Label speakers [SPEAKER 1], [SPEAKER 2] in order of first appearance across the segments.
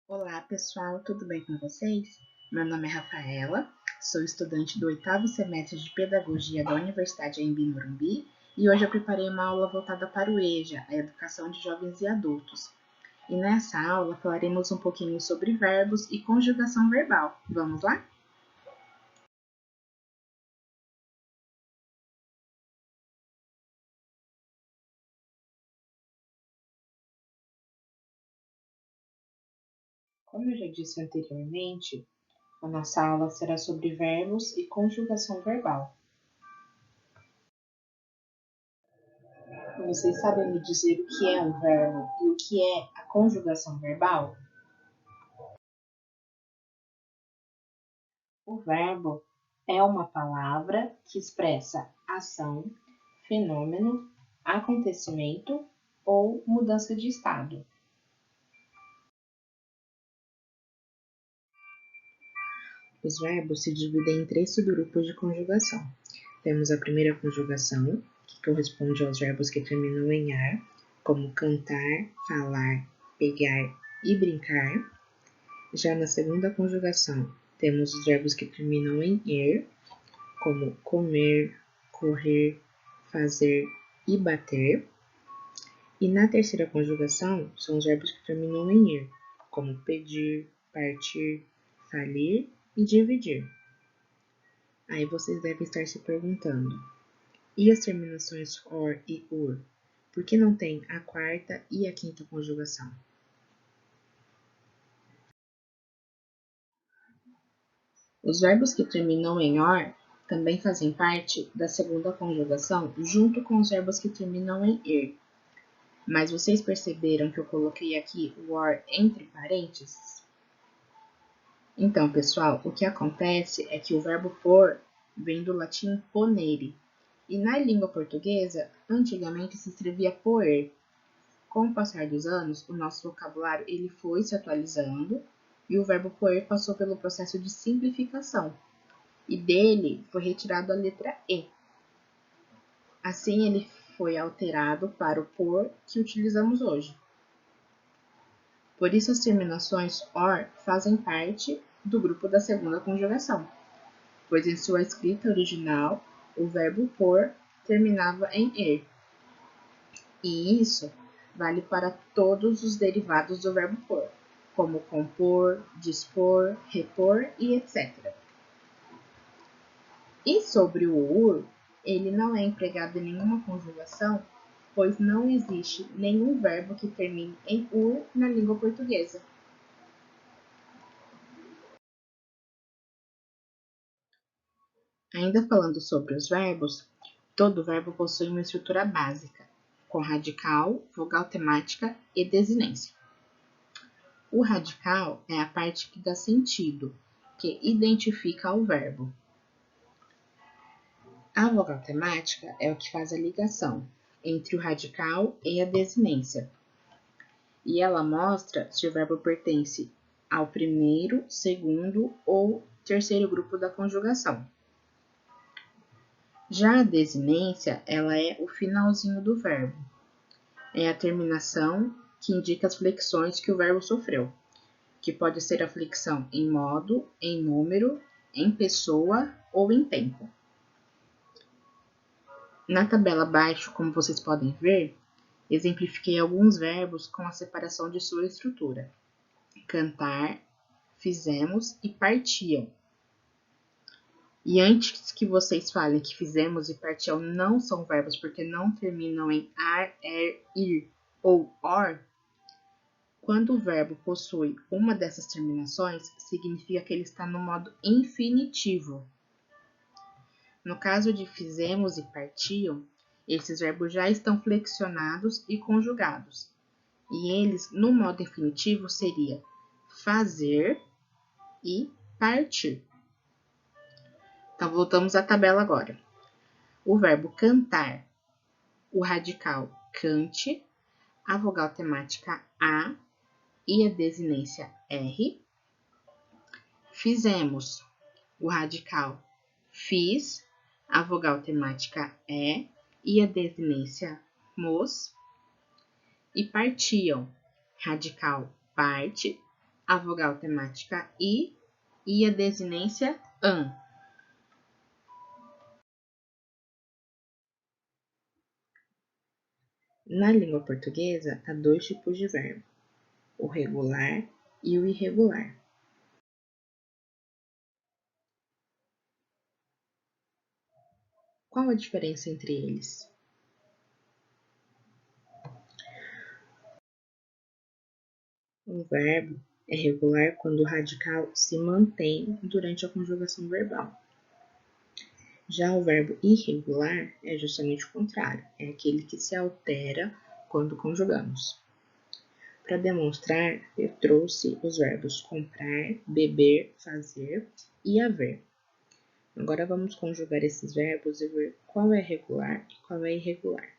[SPEAKER 1] Olá pessoal, tudo bem com vocês? Meu nome é Rafaela, sou estudante do 8º semestre de Pedagogia da Universidade Anhembi Morumbi e hoje eu preparei uma aula voltada para o EJA, a Educação de Jovens e Adultos. E nessa aula falaremos um pouquinho sobre verbos e conjugação verbal. Vamos lá? Como eu já disse anteriormente, a nossa aula será sobre verbos e conjugação verbal. Vocês sabem me dizer o que é um verbo e o que é a conjugação verbal? O verbo é uma palavra que expressa ação, fenômeno, acontecimento ou mudança de estado. Os verbos se dividem em 3 subgrupos de conjugação. Temos a primeira conjugação, que corresponde aos verbos que terminam em ar, como cantar, falar, pegar e brincar. Já na segunda conjugação, temos os verbos que terminam em er, como comer, correr, fazer e bater. E na terceira conjugação, são os verbos que terminam em ir, como pedir, partir, falir e dividir. Aí vocês devem estar se perguntando: e as terminações or e ur? Por que não tem a quarta e a quinta conjugação? Os verbos que terminam em or também fazem parte da segunda conjugação, junto com os verbos que terminam em er. Mas vocês perceberam que eu coloquei aqui o or entre parênteses? Então, pessoal, o que acontece é que o verbo por vem do latim ponere, e na língua portuguesa, antigamente se escrevia poer. Com o passar dos anos, o nosso vocabulário ele foi se atualizando e o verbo poer passou pelo processo de simplificação, e dele foi retirado a letra E. Assim, ele foi alterado para o por que utilizamos hoje. Por isso, as terminações or fazem parte do grupo da segunda conjugação, pois em sua escrita original, o verbo por terminava em er. E isso vale para todos os derivados do verbo por, como compor, dispor, repor e etc. E sobre o ur, ele não é empregado em nenhuma conjugação, pois não existe nenhum verbo que termine em ur na língua portuguesa. Ainda falando sobre os verbos, todo verbo possui uma estrutura básica, com radical, vogal temática e desinência. O radical é a parte que dá sentido, que identifica o verbo. A vogal temática é o que faz a ligação entre o radical e a desinência, e ela mostra se o verbo pertence ao primeiro, segundo ou terceiro grupo da conjugação. Já a desinência, ela é o finalzinho do verbo. É a terminação que indica as flexões que o verbo sofreu, que pode ser a flexão em modo, em número, em pessoa ou em tempo. Na tabela abaixo, como vocês podem ver, exemplifiquei alguns verbos com a separação de sua estrutura. Cantar, fizemos e partiam. E antes que vocês falem que fizemos e partiam não são verbos porque não terminam em ar, er, ir ou or, quando o verbo possui uma dessas terminações, significa que ele está no modo infinitivo. No caso de fizemos e partiam, esses verbos já estão flexionados e conjugados. E eles, no modo infinitivo, seria fazer e partir. Então, voltamos à tabela agora. O verbo cantar, o radical cante, a vogal temática a e a desinência r. Fizemos, o radical fiz, a vogal temática e a desinência mos. E partiam, radical parte, a vogal temática I e a desinência AN. Na língua portuguesa, há dois tipos de verbo, o regular e o irregular. Qual a diferença entre eles? Um verbo é regular quando o radical se mantém durante a conjugação verbal. Já o verbo irregular é justamente o contrário, é aquele que se altera quando conjugamos. Para demonstrar, eu trouxe os verbos comprar, beber, fazer e haver. Agora vamos conjugar esses verbos e ver qual é regular e qual é irregular.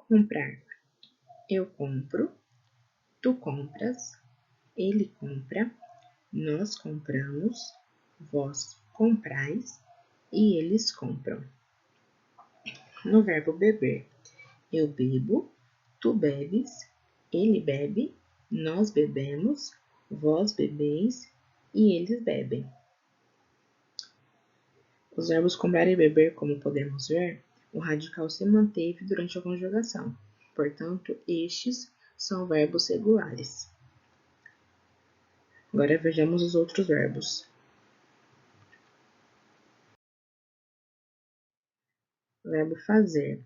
[SPEAKER 1] Comprar. Eu compro, tu compras, ele compra, nós compramos, vós comprais e eles compram. No verbo beber, eu bebo, tu bebes, ele bebe, nós bebemos, vós bebeis e eles bebem. Os verbos comprar e beber, como podemos ver, o radical se manteve durante a conjugação. Portanto, estes são verbos regulares. Agora vejamos os outros verbos. Verbo fazer.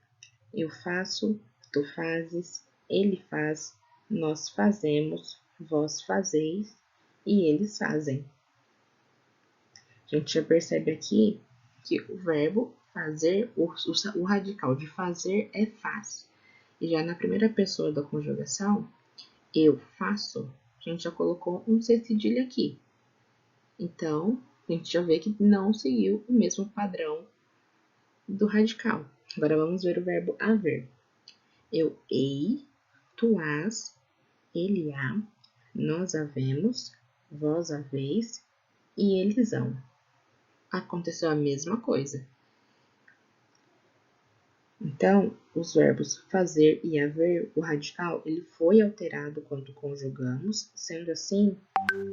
[SPEAKER 1] Eu faço, tu fazes, ele faz, nós fazemos, vós fazeis e eles fazem. A gente já percebe aqui que o verbo fazer, o radical de fazer é faz. E já na primeira pessoa da conjugação, eu faço, a gente já colocou um C cedilha aqui. Então, a gente já vê que não seguiu o mesmo padrão do radical. Agora vamos ver o verbo haver. Eu hei, tu has, ele há, nós havemos, vós haveis e eles hão. Aconteceu a mesma coisa. Então, os verbos fazer e haver, o radical, ele foi alterado quando conjugamos, sendo assim,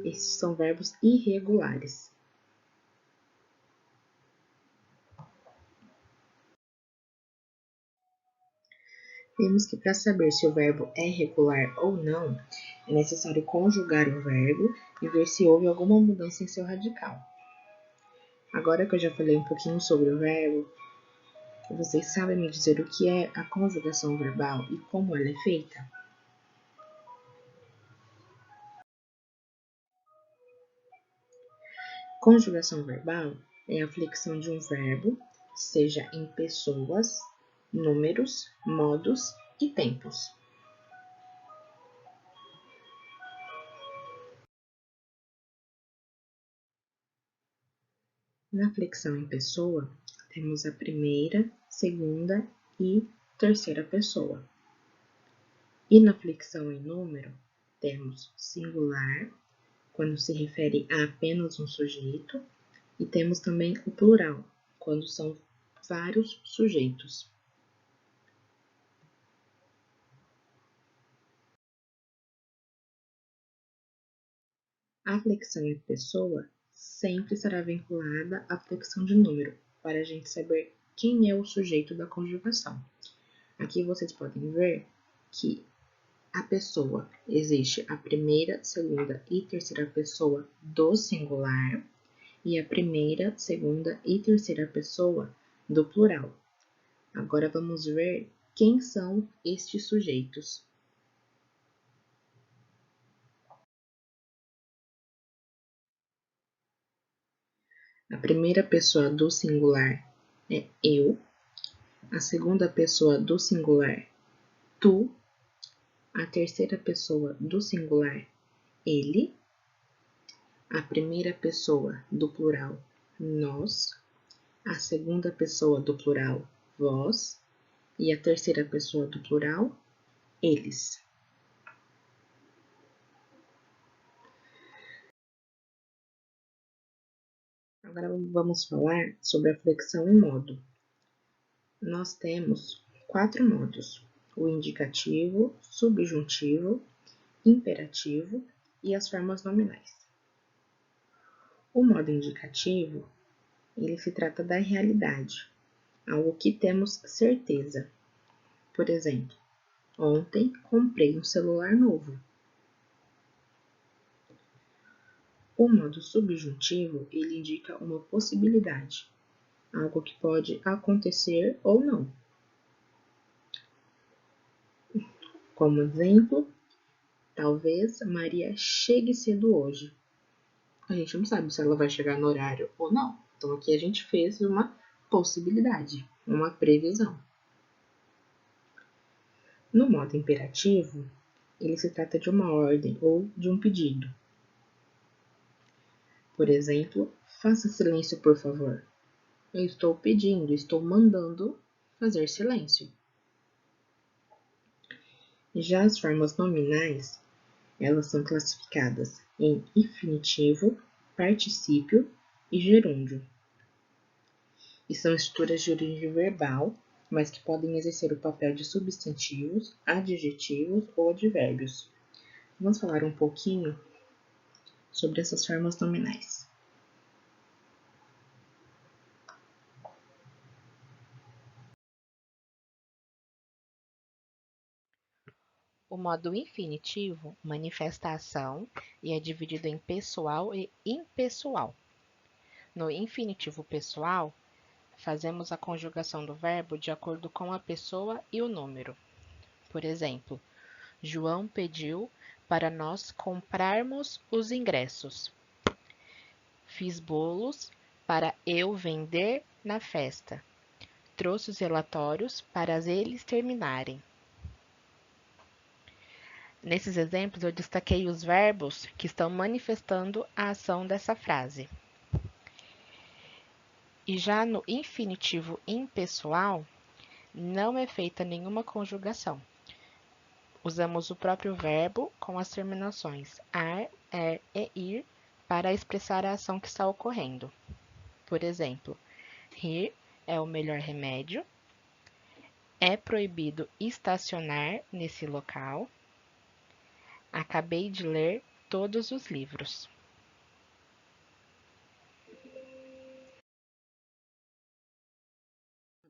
[SPEAKER 1] esses são verbos irregulares. Vemos que para saber se o verbo é regular ou não, é necessário conjugar o verbo e ver se houve alguma mudança em seu radical. Agora que eu já falei um pouquinho sobre o verbo, vocês sabem me dizer o que é a conjugação verbal e como ela é feita? Conjugação verbal é a flexão de um verbo, seja em pessoas, números, modos e tempos. Na flexão em pessoa, temos a primeira, segunda e terceira pessoa. E na flexão em número, temos singular, quando se refere a apenas um sujeito, e temos também o plural, quando são vários sujeitos. A flexão em pessoa sempre estará vinculada à flexão de número, para a gente saber quem é o sujeito da conjugação. Aqui vocês podem ver que a pessoa existe a primeira, segunda e terceira pessoa do singular e a primeira, segunda e terceira pessoa do plural. Agora vamos ver quem são estes sujeitos. A primeira pessoa do singular é eu, a segunda pessoa do singular, tu, a terceira pessoa do singular, ele, a primeira pessoa do plural, nós, a segunda pessoa do plural, vós, e a terceira pessoa do plural, eles. Agora vamos falar sobre a flexão em modo. nós temos 4 modos: o indicativo, subjuntivo, imperativo e as formas nominais. O modo indicativo, ele se trata da realidade, algo que temos certeza. Por exemplo, ontem comprei um celular novo. O modo subjuntivo, ele indica uma possibilidade, algo que pode acontecer ou não. Como exemplo, talvez Maria chegue cedo hoje. A gente não sabe se ela vai chegar no horário ou não. Então aqui a gente fez uma possibilidade, uma previsão. No modo imperativo, ele se trata de uma ordem ou de um pedido. Por exemplo, faça silêncio, por favor. Eu estou pedindo, estou mandando fazer silêncio. Já as formas nominais, elas são classificadas em infinitivo, particípio e gerúndio. E são estruturas de origem verbal, mas que podem exercer o papel de substantivos, adjetivos ou advérbios. Vamos falar um pouquinho sobre essas formas nominais. O modo infinitivo manifesta a ação e é dividido em pessoal e impessoal. No infinitivo pessoal, fazemos a conjugação do verbo de acordo com a pessoa e o número. Por exemplo, João pediu para nós comprarmos os ingressos. Fiz bolos para eu vender na festa. Trouxe os relatórios para eles terminarem. Nesses exemplos, eu destaquei os verbos que estão manifestando a ação dessa frase. E já no infinitivo impessoal, não é feita nenhuma conjugação. Usamos o próprio verbo com as terminações ar, e ir para expressar a ação que está ocorrendo. Por exemplo, rir é o melhor remédio. É proibido estacionar nesse local. Acabei de ler todos os livros.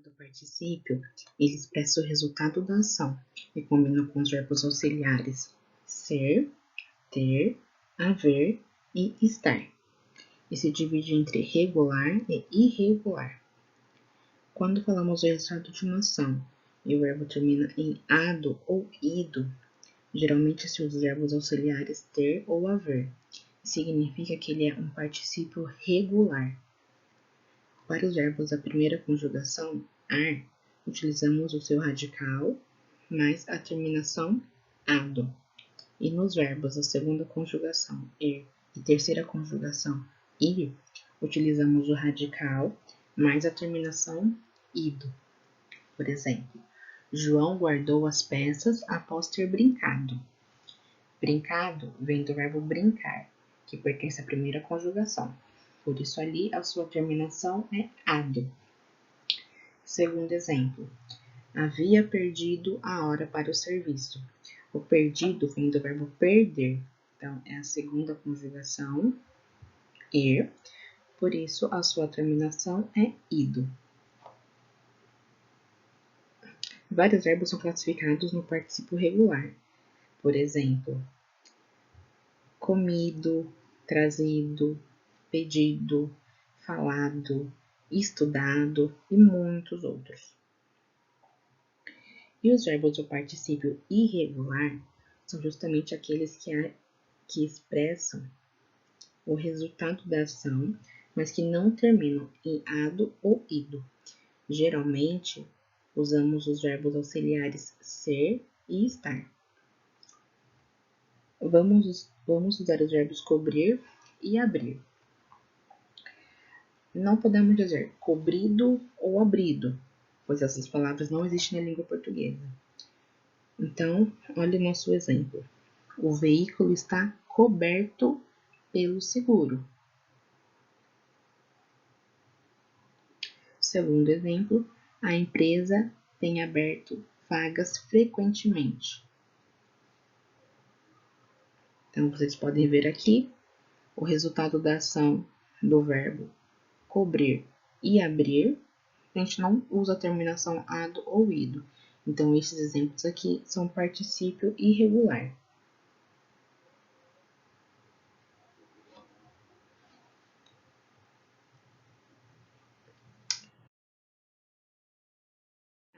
[SPEAKER 1] O particípio, ele expressa o resultado da ação e combina com os verbos auxiliares ser, ter, haver e estar. E se divide entre regular e irregular. Quando falamos do resultado de uma ação e o verbo termina em ado ou ido, geralmente se usa os verbos auxiliares ter ou haver. Significa que ele é um particípio regular. Para os verbos da primeira conjugação, ar, utilizamos o seu radical mais a terminação ado. E nos verbos da segunda conjugação, er, e terceira conjugação, ir, utilizamos o radical mais a terminação ido. Por exemplo, João guardou as peças após ter brincado. Brincado vem do verbo brincar, que pertence à primeira conjugação. Por isso, ali, a sua terminação é ado. Segundo exemplo, havia perdido a hora para o serviço. O perdido vem do verbo perder, então é a segunda conjugação, er, por isso a sua terminação é ido. Vários verbos são classificados no particípio regular, por exemplo, comido, trazido, pedido, falado, estudado e muitos outros. E os verbos do particípio irregular são justamente aqueles que expressam o resultado da ação, mas que não terminam em ado ou ido. Geralmente, usamos os verbos auxiliares ser e estar. Vamos usar os verbos cobrir e abrir. Não podemos dizer cobrido ou abrido, pois essas palavras não existem na língua portuguesa. Então, olhe nosso exemplo. O veículo está coberto pelo seguro. Segundo exemplo, A empresa tem aberto vagas frequentemente. Então, vocês podem ver aqui o resultado da ação do verbo cobrir e abrir. A gente não usa a terminação ado ou ido. Então, esses exemplos aqui são particípio irregular.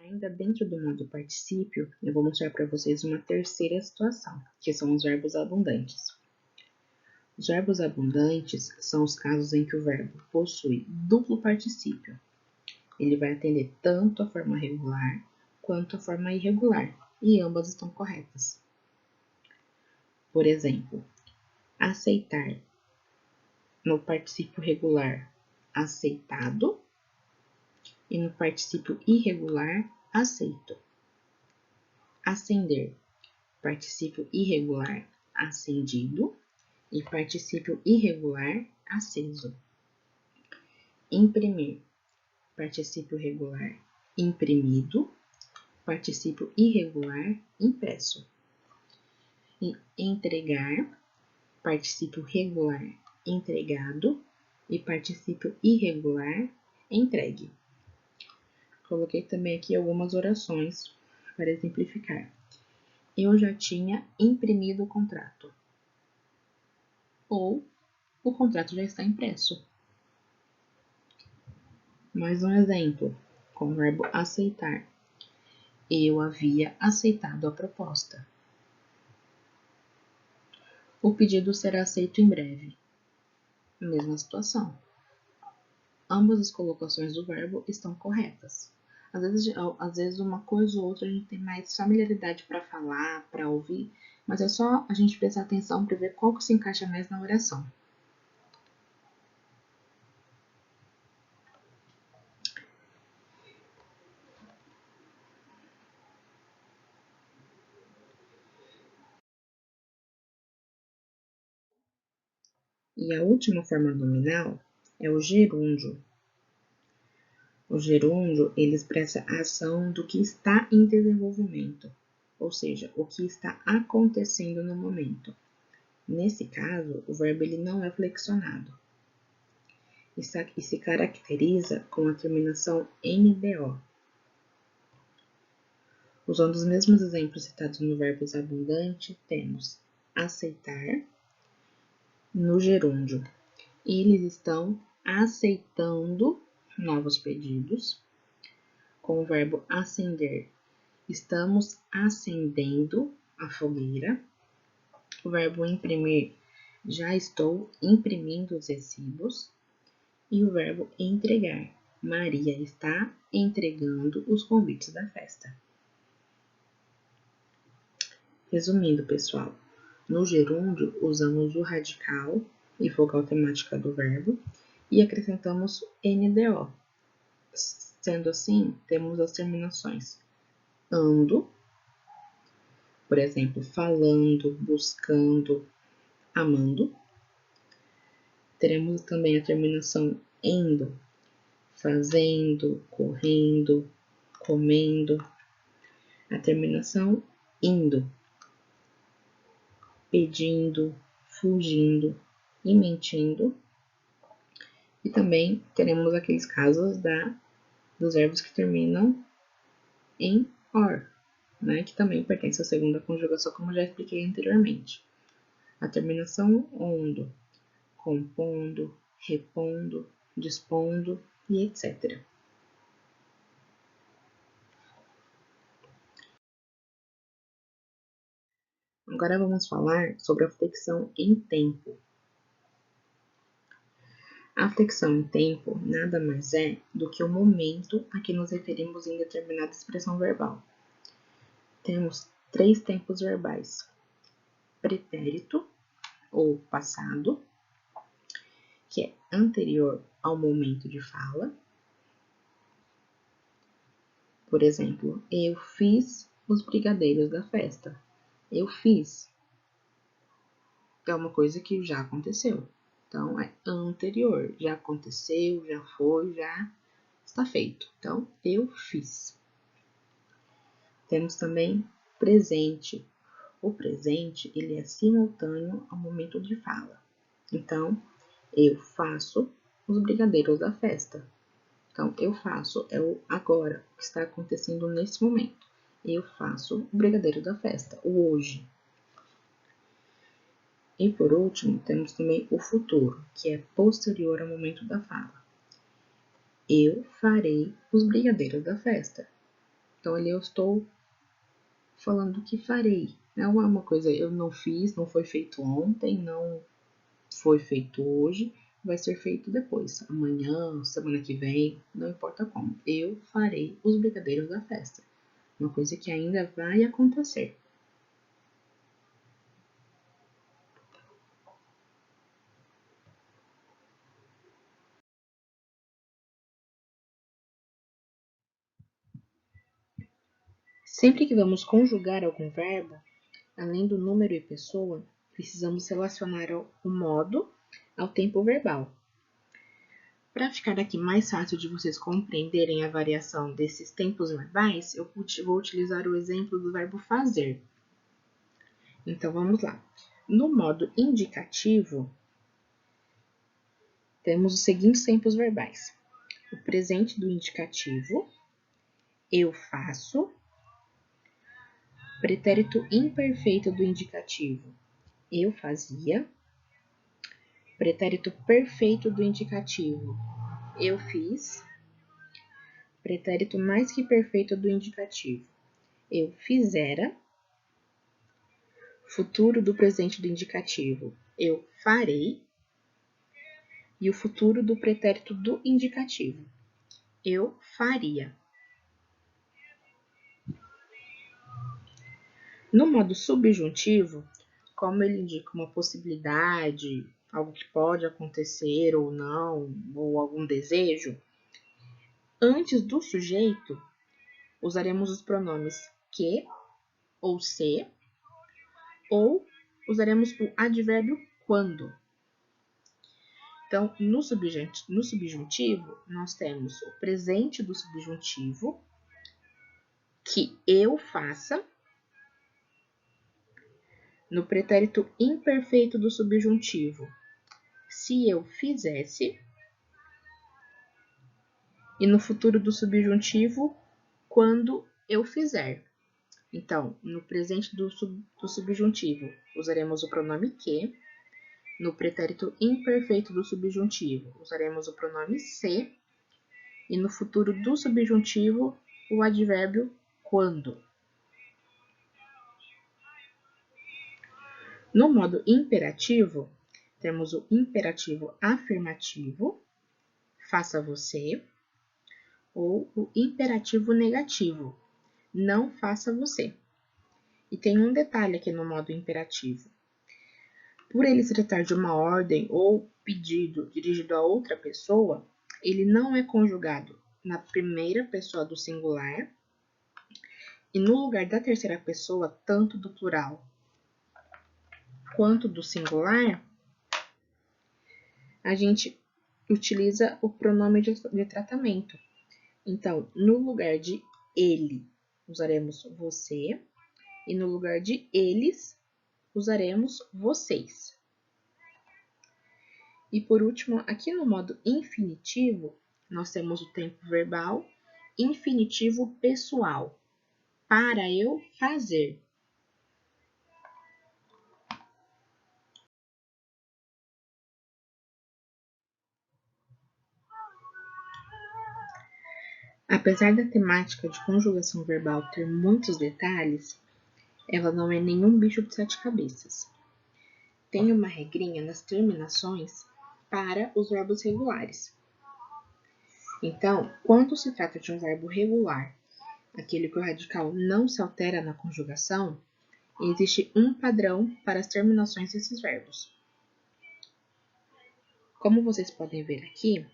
[SPEAKER 1] Ainda dentro do modo particípio, eu vou mostrar para vocês uma terceira situação, que são os verbos abundantes. Os verbos abundantes são os casos em que o verbo possui duplo particípio. Ele vai atender tanto a forma regular quanto a forma irregular, e ambas estão corretas. Por exemplo, aceitar no particípio regular, aceitado, e no particípio irregular, aceito. Acender, particípio irregular, acendido, e particípio irregular, aceso. Imprimir, particípio regular, imprimido, particípio irregular, impresso. E entregar, particípio regular, entregado, e particípio irregular, entregue. Coloquei também aqui algumas orações para exemplificar. Eu já tinha imprimido o contrato. Ou o contrato já está impresso. Mais um exemplo, com o verbo aceitar. Eu havia aceitado a proposta. O pedido será aceito em breve. Mesma situação. Ambas as colocações do verbo estão corretas. Às vezes uma coisa ou outra a gente tem mais familiaridade para falar, para ouvir, mas é só a gente prestar atenção para ver qual que se encaixa mais na oração. E a última forma nominal é o gerúndio. O gerúndio, ele expressa a ação do que está em desenvolvimento, ou seja, o que está acontecendo no momento. Nesse caso, o verbo ele não é flexionado e se caracteriza com a terminação NDO. Usando os mesmos exemplos citados no verbos abundante, temos aceitar no gerúndio. Eles estão aceitando novos pedidos. Com o verbo acender, estamos acendendo a fogueira. O verbo imprimir, já estou imprimindo os recibos. E o verbo entregar, Maria está entregando os convites da festa. Resumindo, pessoal, no gerúndio usamos o radical e vogal temática do verbo e acrescentamos NDO. Sendo assim, temos as terminações ando, por exemplo, falando, buscando, amando. Teremos também a terminação endo, fazendo, correndo, comendo. A terminação indo, pedindo, fugindo e mentindo. E também teremos aqueles casos dos verbos que terminam em or, né, que também pertence à segunda conjugação, como já expliquei anteriormente. A terminação ondo, compondo, repondo, dispondo e etc. Agora vamos falar sobre a flexão em tempo. A flexão em tempo nada mais é do que o momento a que nos referimos em determinada expressão verbal. Temos 3 tempos verbais: pretérito, ou passado, que é anterior ao momento de fala. Por exemplo, eu fiz os brigadeiros da festa. Eu fiz. É uma coisa que já aconteceu. Então, é anterior. Já aconteceu, já foi, já está feito. Então, eu fiz. Temos também presente. O presente, ele é simultâneo ao momento de fala. Então, eu faço os brigadeiros da festa. Então, eu faço é o agora, o que está acontecendo nesse momento. Eu faço o brigadeiro da festa, o hoje. E por último, temos também o futuro, que é posterior ao momento da fala. Eu farei os brigadeiros da festa. Então, ali eu estou falando que farei. Não é uma coisa eu não fiz, não foi feito ontem, não foi feito hoje, vai ser feito depois, amanhã, semana que vem, não importa como. Eu farei os brigadeiros da festa. Uma coisa que ainda vai acontecer. Sempre que vamos conjugar algum verbo, além do número e pessoa, precisamos relacionar o modo ao tempo verbal. Para ficar aqui mais fácil de vocês compreenderem a variação desses tempos verbais, eu vou utilizar o exemplo do verbo fazer. Então, vamos lá. No modo indicativo, temos os seguintes tempos verbais. O presente do indicativo, eu faço. Pretérito imperfeito do indicativo, eu fazia. Pretérito perfeito do indicativo, eu fiz. Pretérito mais que perfeito do indicativo, eu fizera. Futuro do presente do indicativo, eu farei. E o futuro do pretérito do indicativo, eu faria. No modo subjuntivo, como ele indica uma possibilidade, algo que pode acontecer ou não, ou algum desejo, antes do sujeito, usaremos os pronomes que ou se, ou usaremos o advérbio quando. Então, no subjuntivo, nós temos o presente do subjuntivo, que eu faça. No pretérito imperfeito do subjuntivo, se eu fizesse. E no futuro do subjuntivo, quando eu fizer. Então, no presente do subjuntivo, usaremos o pronome que. No pretérito imperfeito do subjuntivo, usaremos o pronome se. E no futuro do subjuntivo, o advérbio quando. No modo imperativo, temos o imperativo afirmativo, faça você, ou o imperativo negativo, não faça você. E tem um detalhe aqui no modo imperativo. Por ele se tratar de uma ordem ou pedido dirigido a outra pessoa, ele não é conjugado na primeira pessoa do singular e no lugar da terceira pessoa, tanto do plural quanto do singular, a gente utiliza o pronome de tratamento. Então, no lugar de ele, usaremos você, e no lugar de eles, usaremos vocês. E por último, aqui no modo infinitivo, nós temos o tempo verbal infinitivo pessoal, para eu fazer. Apesar da temática de conjugação verbal ter muitos detalhes, ela não é nenhum bicho de sete cabeças. Tem uma regrinha nas terminações para os verbos regulares. Então, quando se trata de um verbo regular, aquele que o radical não se altera na conjugação, existe um padrão para as terminações desses verbos. Como vocês podem ver aqui,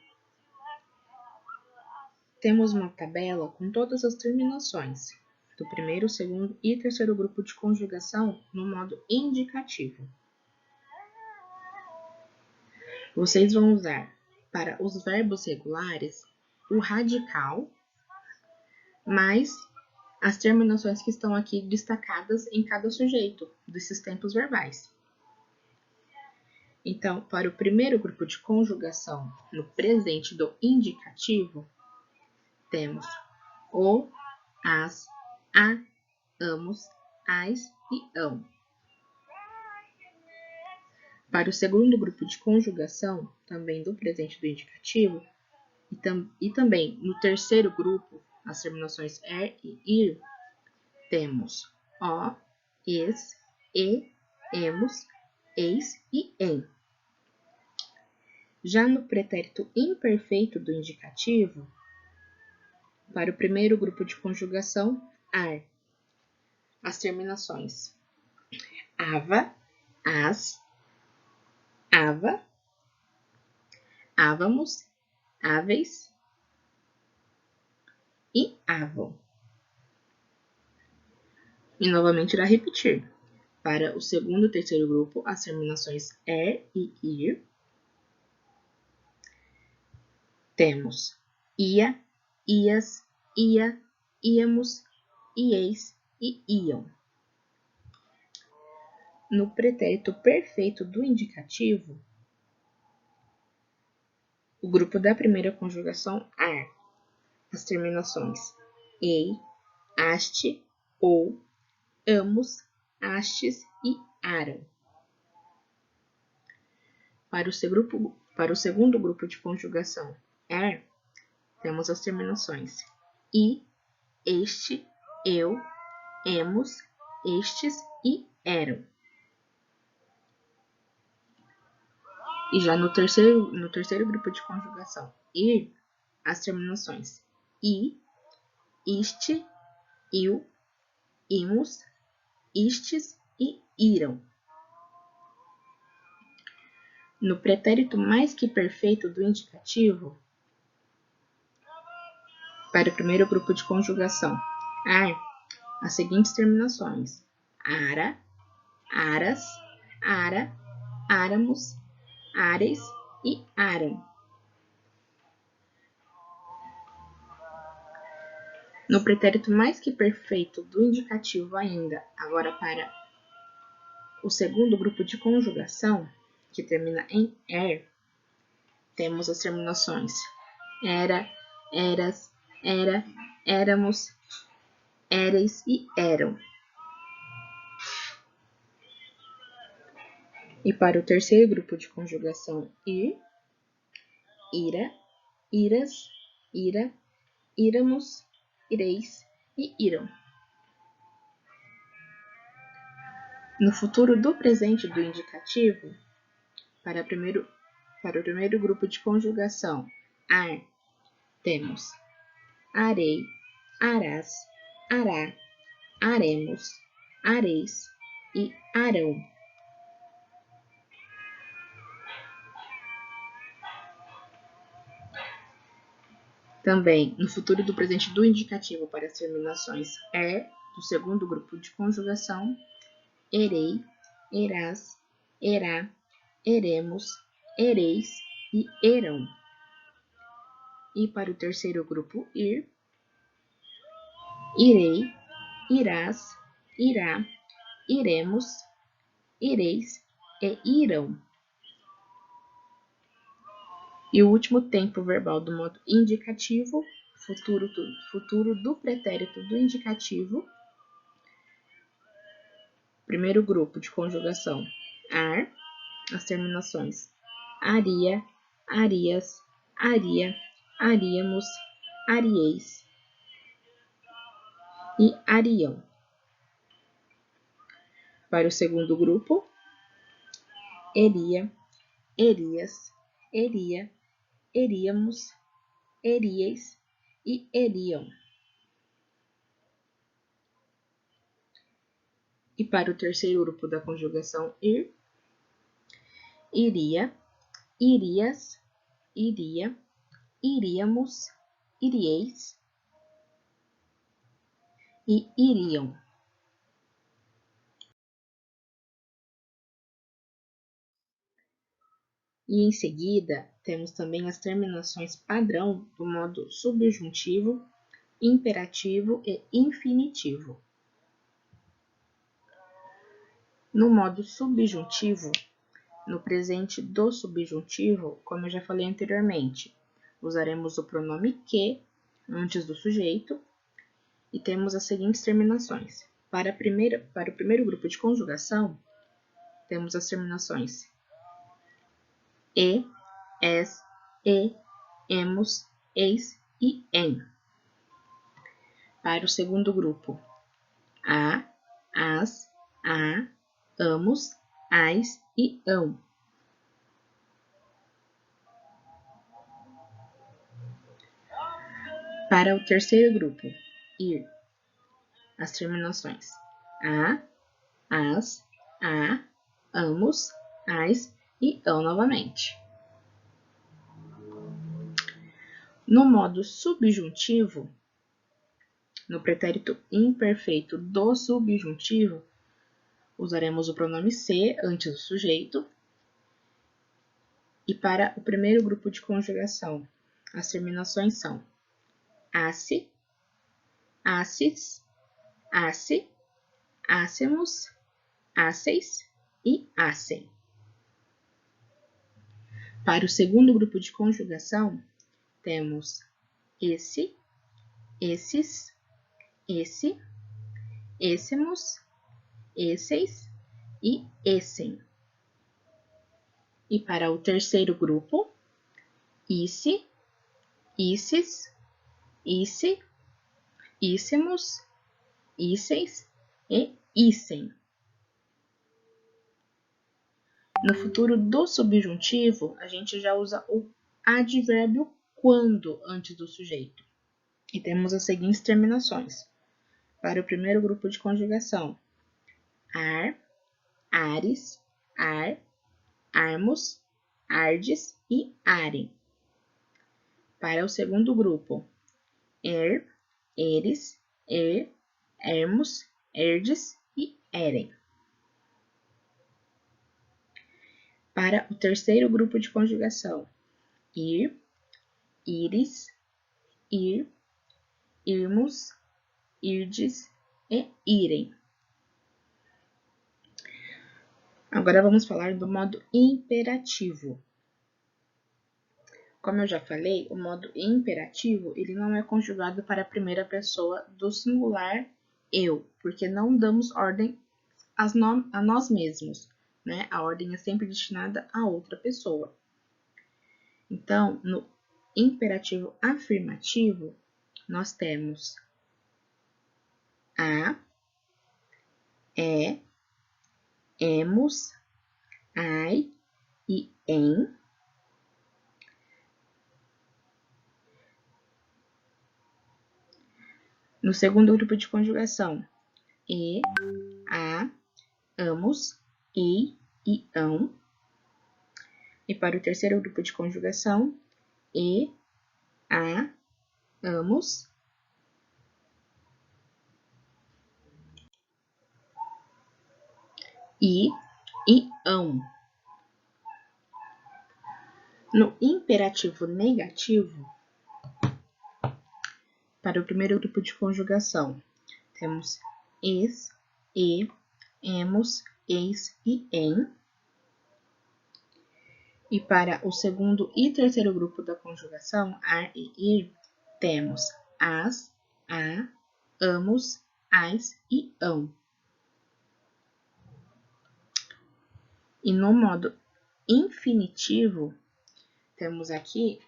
[SPEAKER 1] temos uma tabela com todas as terminações do primeiro, segundo e terceiro grupo de conjugação no modo indicativo. Vocês vão usar para os verbos regulares o radical, mais as terminações que estão aqui destacadas em cada sujeito desses tempos verbais. Então, para o primeiro grupo de conjugação no presente do indicativo, temos o, as, a, amos, as e ão. Para o segundo grupo de conjugação, também do presente do indicativo, e também no terceiro grupo, as terminações er e ir, temos o, es, e, emos, eis e em. Já no pretérito imperfeito do indicativo, para o primeiro grupo de conjugação, ar, as terminações ava, as, ava, ávamos, áveis e avam. E novamente irá repetir. Para o segundo e terceiro grupo, as terminações er e ir, temos ia, ias, ia, íamos, ieis e iam. No pretérito perfeito do indicativo, o grupo da primeira conjugação ar, as terminações ei, aste, ou, amos, astes e aram. Para o segundo grupo de conjugação er, temos as terminações e, este, eu, emos, estes e eram. E já no terceiro grupo de conjugação ir, as terminações i, iste, iu, imos, istes e iram. No pretérito mais que perfeito do indicativo, para o primeiro grupo de conjugação ar, as seguintes terminações: ara, aras, ara, áramos, ares e aram. No pretérito mais que perfeito do indicativo ainda, agora para o segundo grupo de conjugação, que termina em er, temos as terminações era, eras, era, éramos, éreis e eram. E para o terceiro grupo de conjugação ir, ira, iras, ira, íramos, ireis e iram. No futuro do presente do indicativo, para o primeiro grupo de conjugação ar, temos arei, arás, ará, aremos, areis e arão. Também, no futuro do presente do indicativo para as terminações er, do segundo grupo de conjugação, erei, erás, erá, eremos, ereis e erão. E para o terceiro grupo ir, irei, irás, irá, iremos, ireis e irão. E o último tempo verbal do modo indicativo, futuro do pretérito do indicativo. Primeiro grupo de conjugação ar, as terminações aria, arias, aria, aríamos, arieis e ariam. Para o segundo grupo, eria, erias, eria, eríamos, erieis e eriam. E para o terceiro grupo da conjugação ir, iria, irias, iria, iríamos, irieis e iriam. E em seguida, temos também as terminações padrão do modo subjuntivo, imperativo e infinitivo. No modo subjuntivo, no presente do subjuntivo, como eu já falei anteriormente, usaremos o pronome que antes do sujeito e temos as seguintes terminações. Para o primeiro grupo de conjugação, temos as terminações e, es, emos, eis e em. Para o segundo grupo, a, as, a, amos, ais e ão. Para o terceiro grupo, ir, as terminações a, as, a, amos, ais e ão novamente. No modo subjuntivo, no pretérito imperfeito do subjuntivo, usaremos o pronome se antes do sujeito. E para o primeiro grupo de conjugação, as terminações são asse, asses, asse, assemos, asseis e assem. Para o segundo grupo de conjugação, temos esse, esses, esse, essemos, esseis e essem. E para o terceiro grupo, isse, isses, isse, íssemos, isseis e issem. No futuro do subjuntivo, a gente já usa o advérbio quando antes do sujeito. E temos as seguintes terminações. Para o primeiro grupo de conjugação, ar, ares, ar, armos, ardes e arem. Para o segundo grupo, eres, ermos, erdes e erem. Para o terceiro grupo de conjugação, ir, ires, ir, irmos, irdes e irem. Agora vamos falar do modo imperativo. Como eu já falei, o modo imperativo ele não é conjugado para a primeira pessoa do singular eu, porque não damos ordem a nós mesmos, né? A ordem é sempre destinada a outra pessoa. Então, no imperativo afirmativo, nós temos a, emos, ai e em. No segundo grupo de conjugação, e, a, amos, e ão. E para o terceiro grupo de conjugação, e, a, amos, e ão. No imperativo negativo, para o primeiro grupo de conjugação, temos es, emos, eis e em. E para o segundo e terceiro grupo da conjugação, ar e ir, temos as, a, amos, ais e ão. E no modo infinitivo, temos aqui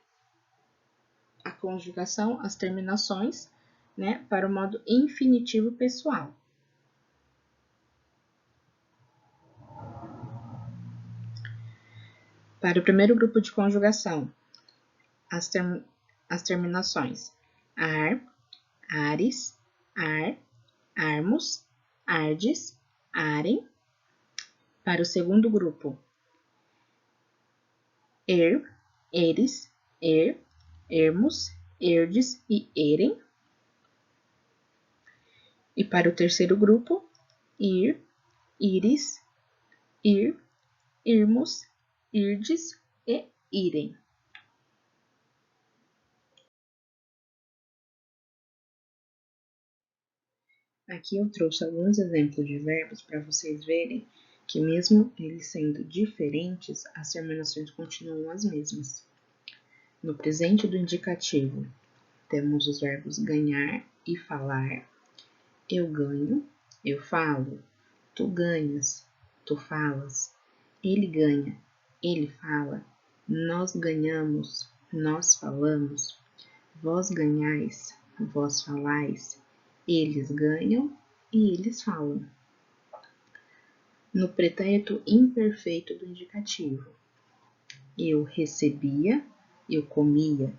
[SPEAKER 1] a conjugação, as terminações, né, para o modo infinitivo pessoal. Para o primeiro grupo de conjugação, as terminações ar, ares, ar, armos, ardes, arem. Para o segundo grupo, eres, ermos, erdes e erem. E para o terceiro grupo, ir, ires, irmos, irdes e irem. Aqui eu trouxe alguns exemplos de verbos para vocês verem que mesmo eles sendo diferentes, as terminações continuam as mesmas. No presente do indicativo, temos os verbos ganhar e falar. Eu ganho, eu falo. Tu ganhas, tu falas. Ele ganha, ele fala. Nós ganhamos, nós falamos. Vós ganhais, vós falais. Eles ganham e eles falam. No pretérito imperfeito do indicativo, eu recebia, eu comia.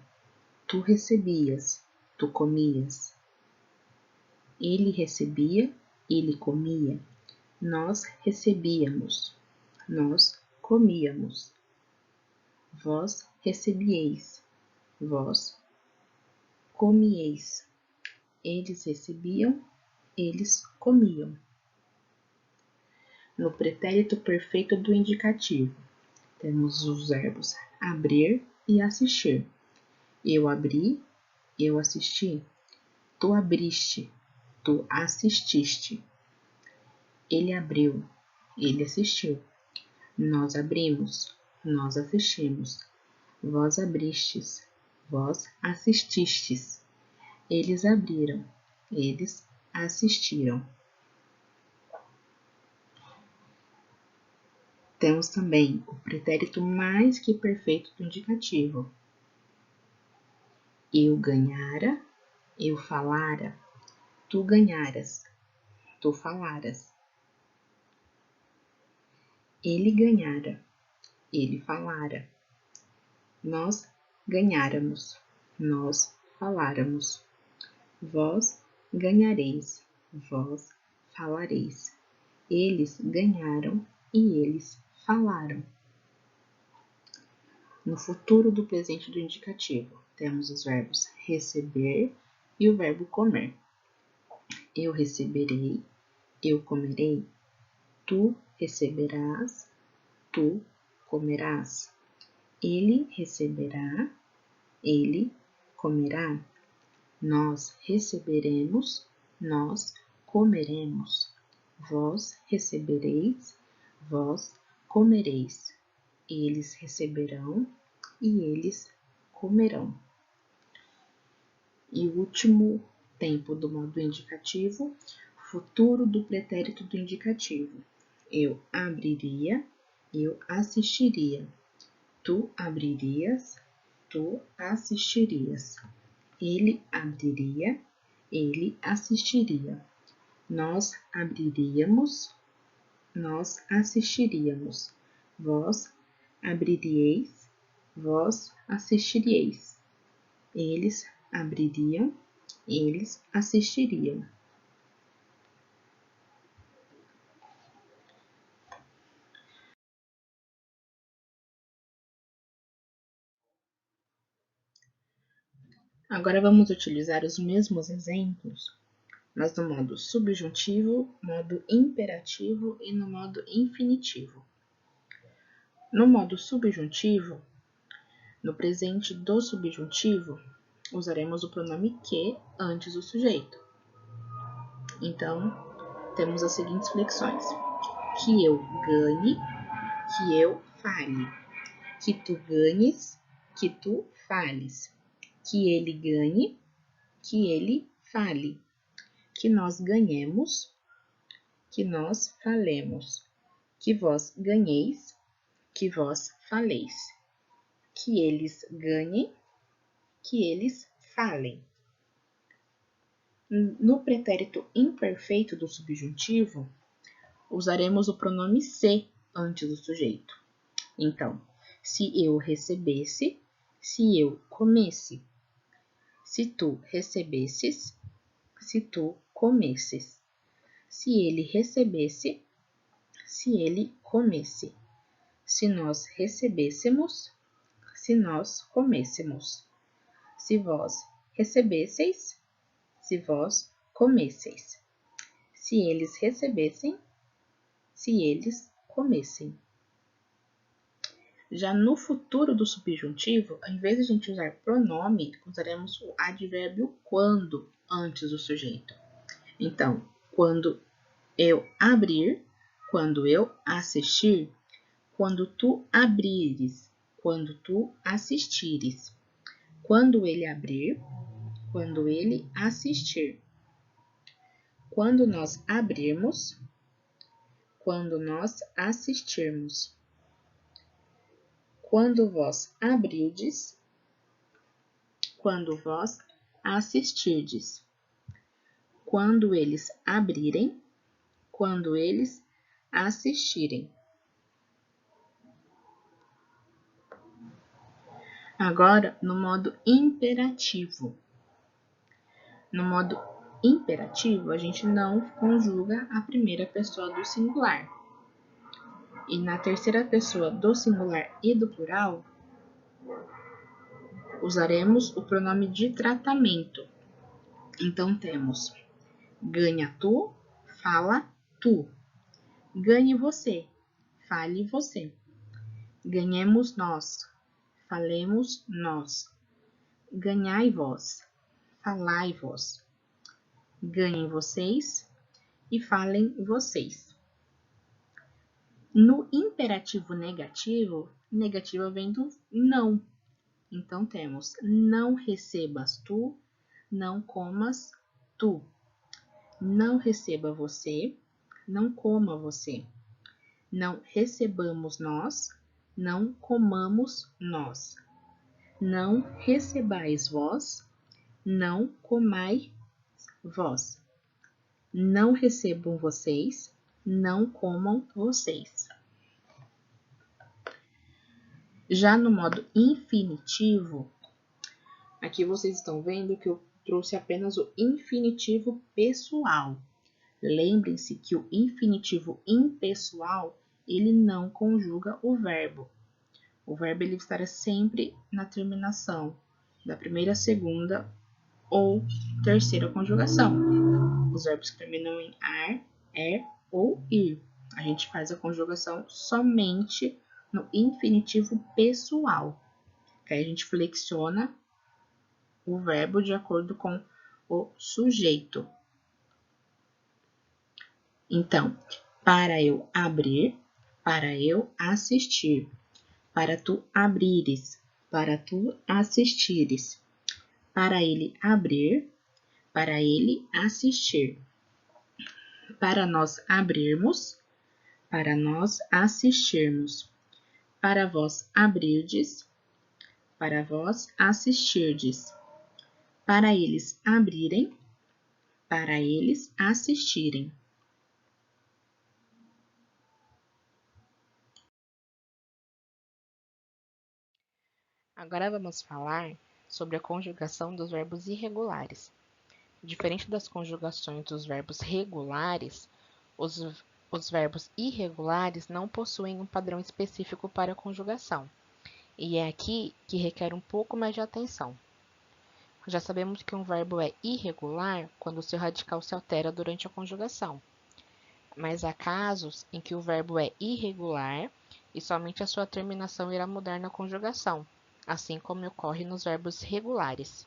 [SPEAKER 1] Tu recebias, tu comias. Ele recebia, ele comia. Nós recebíamos, nós comíamos. Vós recebieis, vós comieis. Eles recebiam, eles comiam. No pretérito perfeito do indicativo, temos os verbos abrir e assistir. Eu abri, eu assisti. Tu abriste, tu assististe. Ele abriu, ele assistiu. Nós abrimos, nós assistimos. Vós abristes, vós assististes. Eles abriram, eles assistiram. Temos também o pretérito mais que perfeito do indicativo. Eu ganhara, eu falara. Tu ganharas, tu falaras. Ele ganhara, ele falara. Nós ganháramos, nós faláramos. Vós ganhareis, vós falareis. Eles ganharam e eles falaram. No futuro do presente do indicativo, temos os verbos receber e o verbo comer. Eu receberei, eu comerei. Tu receberás, tu comerás. Ele receberá, ele comerá. Nós receberemos, nós comeremos. Vós recebereis, vós comereis. Eles receberão e eles comerão. E o último tempo do modo indicativo, futuro do pretérito do indicativo. Eu abriria, eu assistiria. Tu abririas, tu assistirias. Ele abriria, ele assistiria. Nós abriríamos, nós assistiríamos. Vós abririeis, vós assistirieis. Eles abririam, eles assistiriam. Agora vamos utilizar os mesmos exemplos, mas no modo subjuntivo, modo imperativo e no modo infinitivo. No modo subjuntivo, no presente do subjuntivo, usaremos o pronome que antes do sujeito. Então, temos as seguintes flexões: que eu ganhe, que eu fale, que tu ganhes, que tu fales, que ele ganhe, que ele fale, que nós ganhemos, que nós falemos, que vós ganheis, que vós faleis, que eles ganhem, que eles falem. No pretérito imperfeito do subjuntivo, usaremos o pronome se antes do sujeito. Então, se eu recebesse, se eu comesse, se tu recebesses, se tu comesses, se ele recebesse, se ele comesse, se nós recebêssemos, se nós comêssemos, se vós recebesseis, se vós comesseis, se eles recebessem, se eles comessem. Já no futuro do subjuntivo, ao invés de a gente usar pronome, usaremos o advérbio quando antes do sujeito. Então, quando eu abrir, quando eu assistir, quando tu abrires, quando tu assistires, quando ele abrir, quando ele assistir, quando nós abrirmos, quando nós assistirmos, quando vós abrirdes, quando vós assistirdes, quando eles abrirem, quando eles assistirem. Agora, no modo imperativo. No modo imperativo, a gente não conjuga a primeira pessoa do singular. E na terceira pessoa do singular e do plural, usaremos o pronome de tratamento. Então, temos ganha tu, fala tu. Ganhe você, fale você. Ganhemos nós, falemos nós. Ganhai vós, falai vós. Ganhem vocês e falem vocês. No imperativo negativo, negativo vem do não. Então temos não recebas tu, não comas tu. Não receba você, não coma você. Não recebamos nós, não comamos nós. Não recebais vós, não comai vós. Não recebam vocês, não comam vocês. Já no modo infinitivo, aqui vocês estão vendo que eu trouxe apenas o infinitivo pessoal. Lembrem-se que o infinitivo impessoal, ele não conjuga o verbo. O verbo ele estará sempre na terminação da primeira, segunda ou terceira conjugação. Os verbos que terminam em ar, ou ir. A gente faz a conjugação somente no infinitivo pessoal, que aí a gente flexiona o verbo de acordo com o sujeito. Então, para eu abrir, para eu assistir, para tu abrires, para tu assistires, para ele abrir, para ele assistir, para nós abrirmos, para nós assistirmos, para vós abrirdes, para vós assistirdes, para eles abrirem, para eles assistirem. Agora vamos falar sobre a conjugação dos verbos irregulares. Diferente das conjugações dos verbos regulares, os verbos irregulares não possuem um padrão específico para a conjugação. E é aqui que requer um pouco mais de atenção. Já sabemos que um verbo é irregular quando o seu radical se altera durante a conjugação. Mas há casos em que o verbo é irregular e somente a sua terminação irá mudar na conjugação, assim como ocorre nos verbos regulares.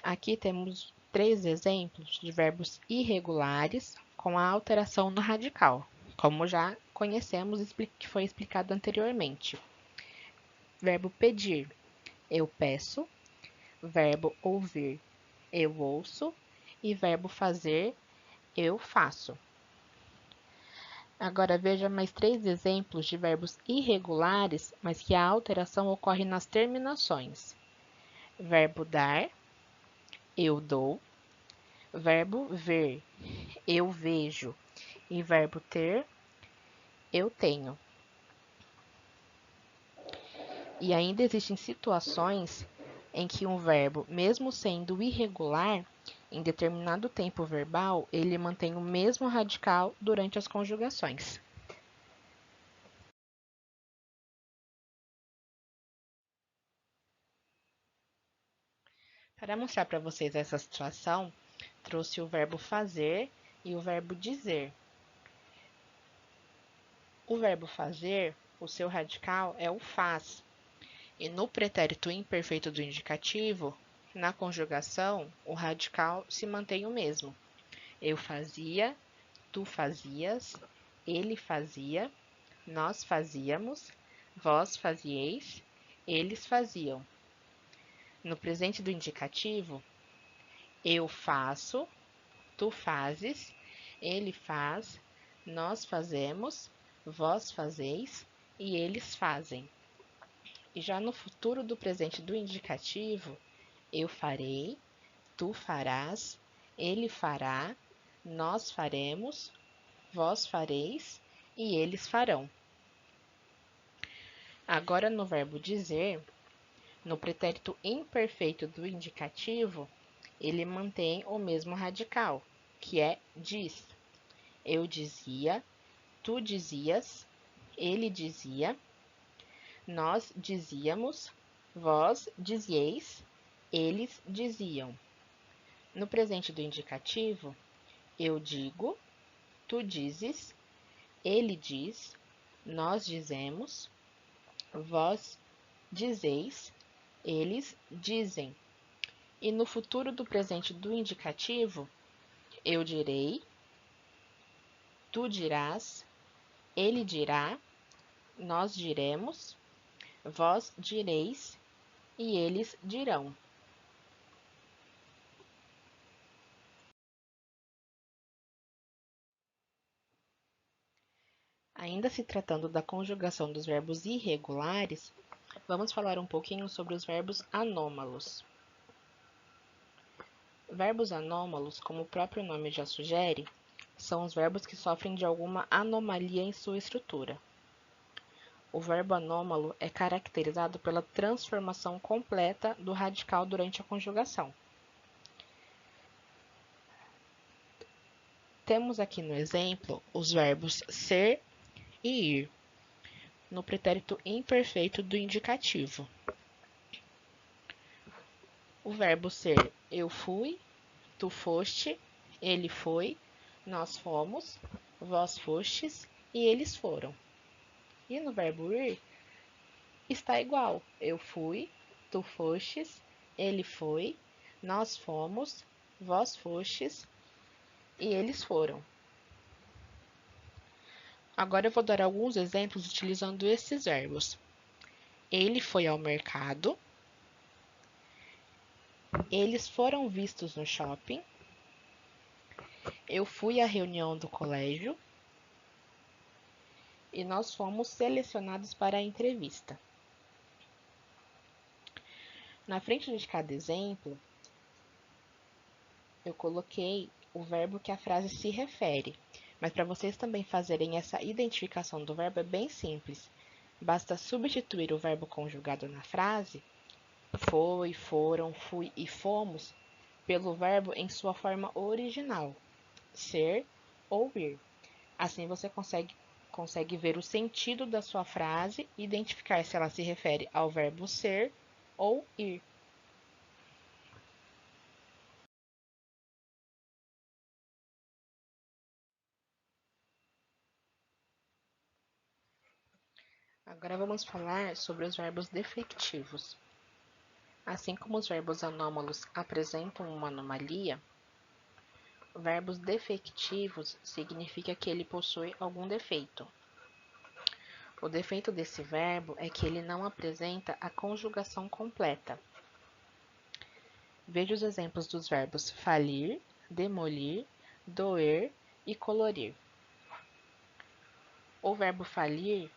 [SPEAKER 1] Aqui temos 3 exemplos de verbos irregulares com a alteração no radical, como já conhecemos que foi explicado anteriormente. Verbo pedir, eu peço. Verbo ouvir, eu ouço. E verbo fazer, eu faço. Agora veja mais 3 exemplos de verbos irregulares, mas que a alteração ocorre nas terminações. Verbo dar, eu dou. Verbo ver, eu vejo. E verbo ter, eu tenho. E ainda existem situações em que um verbo, mesmo sendo irregular, em determinado tempo verbal, ele mantém o mesmo radical durante as conjugações. Para mostrar para vocês essa situação, trouxe o verbo fazer e o verbo dizer. O verbo fazer, o seu radical é o faz. E no pretérito imperfeito do indicativo,
[SPEAKER 2] Na conjugação, o radical se mantém o mesmo. Eu fazia, tu fazias, ele fazia, nós fazíamos, vós fazieis, eles faziam. No presente do indicativo, eu faço, tu fazes, ele faz, nós fazemos, vós fazeis e eles fazem. E já no futuro do presente do indicativo, eu farei, tu farás, ele fará, nós faremos, vós fareis e eles farão. Agora no verbo dizer, no pretérito imperfeito do indicativo, ele mantém o mesmo radical, que é diz. Eu dizia, tu dizias, ele dizia, nós dizíamos, vós dizieis, eles diziam. No presente do indicativo, eu digo, tu dizes, ele diz, nós dizemos, vós dizeis, eles dizem. E no futuro do presente do indicativo, eu direi, tu dirás, ele dirá, nós diremos, vós direis e eles dirão. Ainda se tratando da conjugação dos verbos irregulares, vamos falar um pouquinho sobre os verbos anômalos. Verbos anômalos, como o próprio nome já sugere, são os verbos que sofrem de alguma anomalia em sua estrutura. O verbo anômalo é caracterizado pela transformação completa do radical durante a conjugação. Temos aqui no exemplo os verbos ser e ir, no pretérito imperfeito do indicativo. O verbo ser, eu fui, tu foste, ele foi, nós fomos, vós fostes e eles foram. E no verbo ir, está igual. Eu fui, tu fostes, ele foi, nós fomos, vós fostes e eles foram. Agora eu vou dar alguns exemplos utilizando esses verbos. Ele foi ao mercado. Eles foram vistos no shopping. Eu fui à reunião do colégio. E nós fomos selecionados para a entrevista. Na frente de cada exemplo, eu coloquei o verbo que a frase se refere. Mas para vocês também fazerem essa identificação do verbo é bem simples. Basta substituir o verbo conjugado na frase, foi, foram, fui e fomos, pelo verbo em sua forma original, ser ou ir. Assim você consegue ver o sentido da sua frase e identificar se ela se refere ao verbo ser ou ir. Agora vamos falar sobre os verbos defectivos. Assim como os verbos anômalos apresentam uma anomalia, verbos defectivos significa que ele possui algum defeito. O defeito desse verbo é que ele não apresenta a conjugação completa. Veja os exemplos dos verbos falir, demolir, doer e colorir. O verbo falir,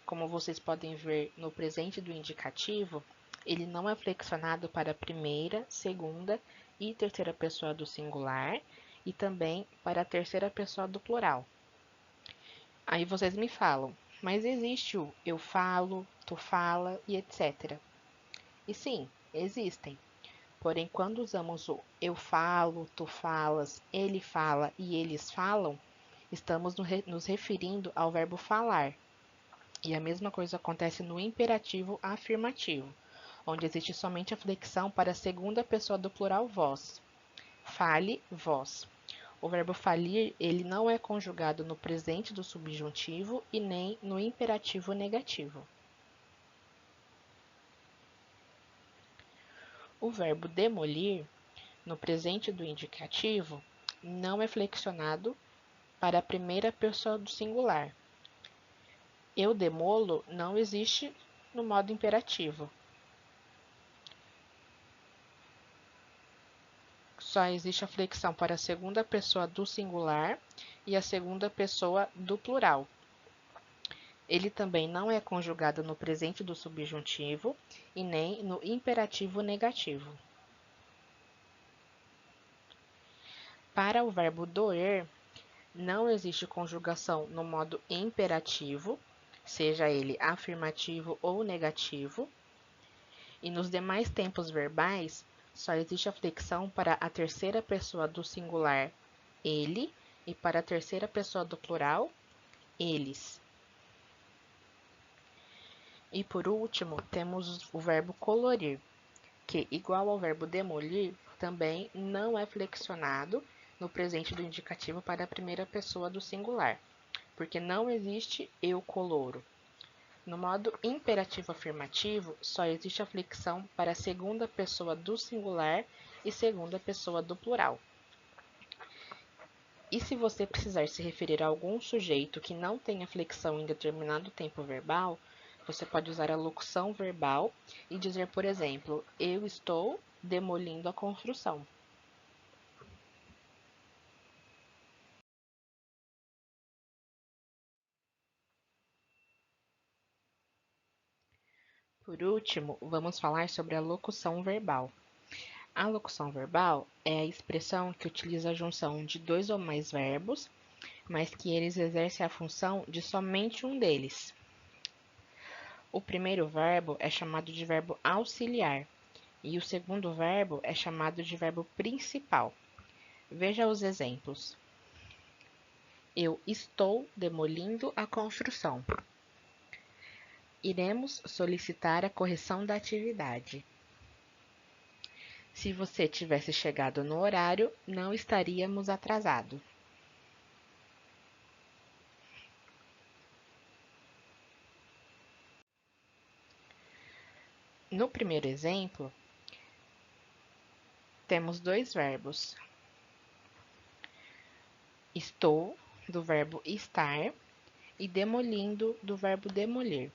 [SPEAKER 2] como vocês podem ver no presente do indicativo, ele não é flexionado para a primeira, segunda e terceira pessoa do singular e também para a terceira pessoa do plural. Aí vocês me falam, mas existe o eu falo, tu fala e etc. E sim, existem. Porém, quando usamos o eu falo, tu falas, ele fala e eles falam, estamos nos referindo ao verbo falar. E a mesma coisa acontece no imperativo afirmativo, onde existe somente a flexão para a segunda pessoa do plural vós. Fale, vós. O verbo falir, ele não é conjugado no presente do subjuntivo e nem no imperativo negativo. O verbo demolir, no presente do indicativo, não é flexionado para a primeira pessoa do singular. Eu demolo não existe no modo imperativo. Só existe a flexão para a segunda pessoa do singular e a segunda pessoa do plural. Ele também não é conjugado no presente do subjuntivo e nem no imperativo negativo. Para o verbo doer, não existe conjugação no modo imperativo, seja ele afirmativo ou negativo, e nos demais tempos verbais, só existe a flexão para a terceira pessoa do singular, ele, e para a terceira pessoa do plural, eles. E por último, temos o verbo colorir, que, igual ao verbo demolir, também não é flexionado no presente do indicativo para a primeira pessoa do singular, porque não existe eu coloro. No modo imperativo afirmativo, só existe a flexão para a segunda pessoa do singular e segunda pessoa do plural. E se você precisar se referir a algum sujeito que não tenha flexão em determinado tempo verbal, você pode usar a locução verbal e dizer, por exemplo, eu estou demolindo a construção. Por último, vamos falar sobre a locução verbal. A locução verbal é a expressão que utiliza a junção de dois ou mais verbos, mas que eles exercem a função de somente um deles. O primeiro verbo é chamado de verbo auxiliar e o segundo verbo é chamado de verbo principal. Veja os exemplos. Eu estou demolindo a construção. Iremos solicitar a correção da atividade. Se você tivesse chegado no horário, não estaríamos atrasados. No primeiro exemplo, temos dois verbos. Estou, do verbo estar, e demolindo, do verbo demolir.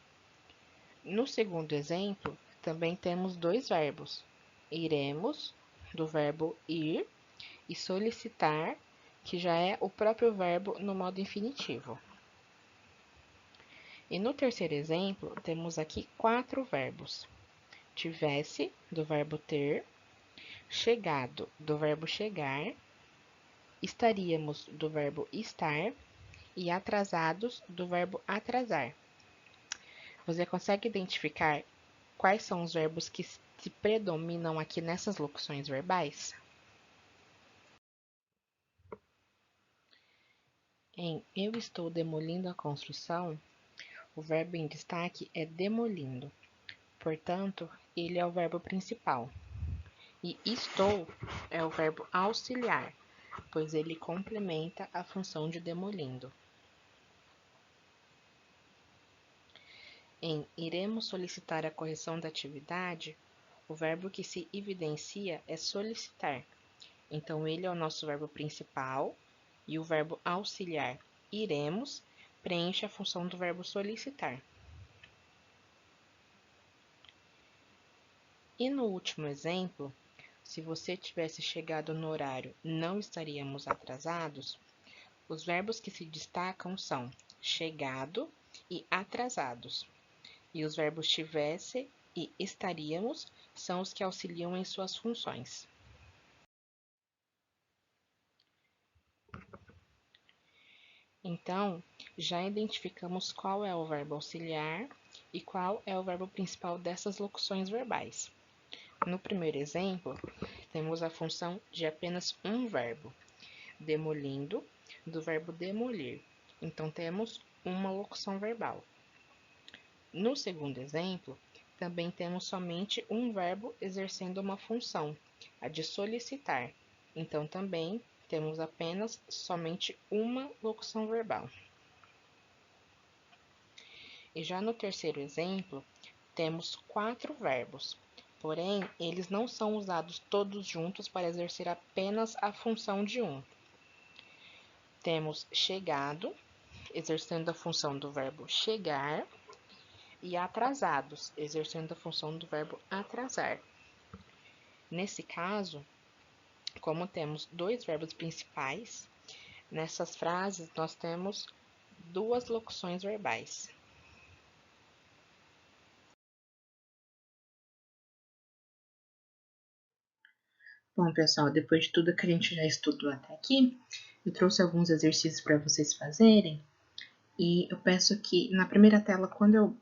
[SPEAKER 2] No segundo exemplo, também temos dois verbos. Iremos, do verbo ir, e solicitar, que já é o próprio verbo no modo infinitivo. E no terceiro exemplo, temos aqui quatro verbos. Tivesse, do verbo ter, chegado, do verbo chegar, estaríamos, do verbo estar, e atrasados, do verbo atrasar. Você consegue identificar quais são os verbos que se predominam aqui nessas locuções verbais? Em eu estou demolindo a construção, o verbo em destaque é demolindo. Portanto, ele é o verbo principal. E estou é o verbo auxiliar, pois ele complementa a função de demolindo. Em iremos solicitar a correção da atividade, o verbo que se evidencia é solicitar. Então, ele é o nosso verbo principal e o verbo auxiliar, iremos, preenche a função do verbo solicitar. E no último exemplo, se você tivesse chegado no horário, não estaríamos atrasados, os verbos que se destacam são chegado e atrasados. E os verbos tivesse e estaríamos são os que auxiliam em suas funções. Então, já identificamos qual é o verbo auxiliar e qual é o verbo principal dessas locuções verbais. No primeiro exemplo, temos a função de apenas um verbo, demolindo, do verbo demolir. Então, temos uma locução verbal. No segundo exemplo, também temos somente um verbo exercendo uma função, a de solicitar. Então, também temos apenas somente uma locução verbal. E já no terceiro exemplo, temos quatro verbos. Porém, eles não são usados todos juntos para exercer apenas a função de um. Temos chegado, exercendo a função do verbo chegar, e atrasados, exercendo a função do verbo atrasar. Nesse caso, como temos dois verbos principais, nessas frases nós temos duas locuções verbais.
[SPEAKER 1] Bom, pessoal, depois de tudo que a gente já estudou até aqui, eu trouxe alguns exercícios para vocês fazerem. E eu peço que na primeira tela, quando eu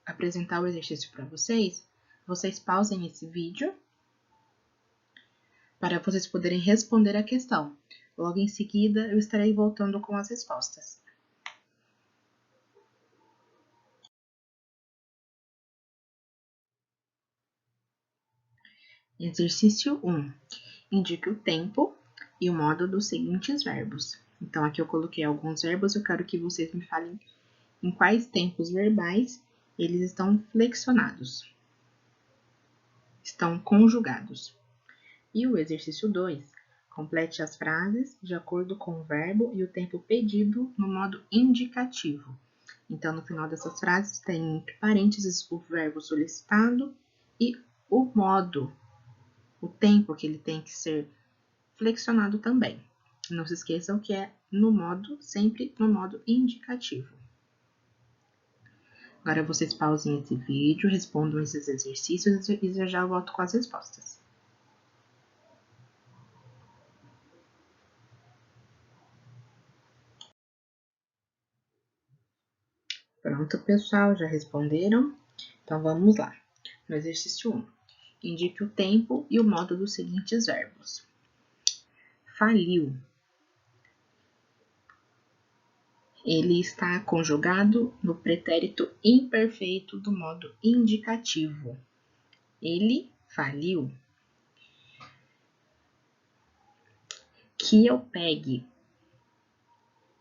[SPEAKER 1] apresentar o exercício para vocês, vocês pausem esse vídeo para vocês poderem responder a questão. Logo em seguida, eu estarei voltando com as respostas. Exercício 1. Indique o tempo e o modo dos seguintes verbos. Então, aqui eu coloquei alguns verbos, eu quero que vocês me falem em quais tempos verbais eles estão flexionados, estão conjugados. E o exercício 2. Complete as frases de acordo com o verbo e o tempo pedido no modo indicativo. Então, no final dessas frases, tem entre parênteses o verbo solicitado e o modo, o tempo que ele tem que ser flexionado também. Não se esqueçam que é no modo, sempre no modo indicativo. Agora vocês pausem esse vídeo, respondam esses exercícios e eu já volto com as respostas. Pronto, pessoal, já responderam? Então vamos lá. No exercício 1, indique o tempo e o modo dos seguintes verbos. Faliu. Ele está conjugado no pretérito imperfeito do modo indicativo. Ele faliu. Que eu pegue.